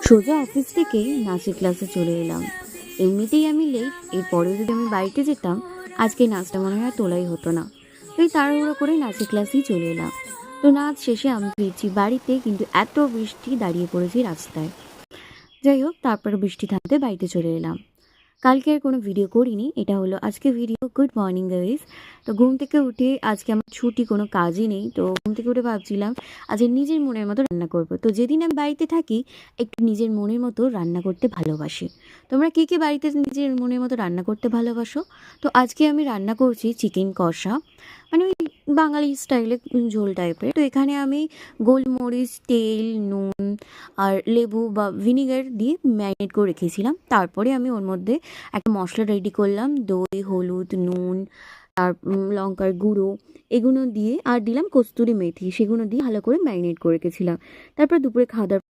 সোজা অফিস থেকেই নাচের ক্লাসে চলে এলাম। এমনিতেই আমি লেট, এরপরেও যদি আমি বাড়িতে যেতাম আজকে নাচটা মনে হয় তোলাই হতো না। তো এই তাড়াহুড়ো করে নাচের ক্লাসেই চলে এলাম। তো নাচ শেষে আমি ফিরছি বাড়িতে, কিন্তু এত বৃষ্টি, দাঁড়িয়ে পড়েছি রাস্তায়। যাই হোক, তারপরে বৃষ্টি থামতে বাড়িতে চলে এলাম। কালকে আর কোনো ভিডিও করিনি, এটা হলো আজকে ভিডিও। Good morning guys. তো ঘুম থেকে উঠে আজকে আমার ছুটি, কোনো কাজই নেই। তো ঘুম থেকে উঠে ভাবছিলাম আজকে নিজের মনের মতো রান্না করব। তো যেদিন আমি বাড়িতে থাকি একটু নিজের মনের মতো রান্না করতে ভালোবাসি। তোমরা কে কে বাড়িতে নিজের মনের মতো রান্না করতে ভালোবাসো? তো আজকে আমি রান্না করছি চিকেন কষা, মানে ওই বাঙালি স্টাইলে ঝোল টাইপের। তো এখানে আমি গোলমরিচ, তেল, নুন আর লেবু বা ভিনিগার দিয়ে ম্যারিনেট করে রেখেছিলাম। তারপরে আমি ওর মধ্যে একটা মশলা রেডি করলাম, দই, হলুদ, নুন, আর লঙ্কার গুঁড়ো, এগুলো দিয়ে আর দিলাম কস্তুরি মেথি, সেগুলো দিয়ে ভালো করে ম্যারিনেট করে রেখেছিলাম। তারপর দুপুরে খাওয়া দাওয়ার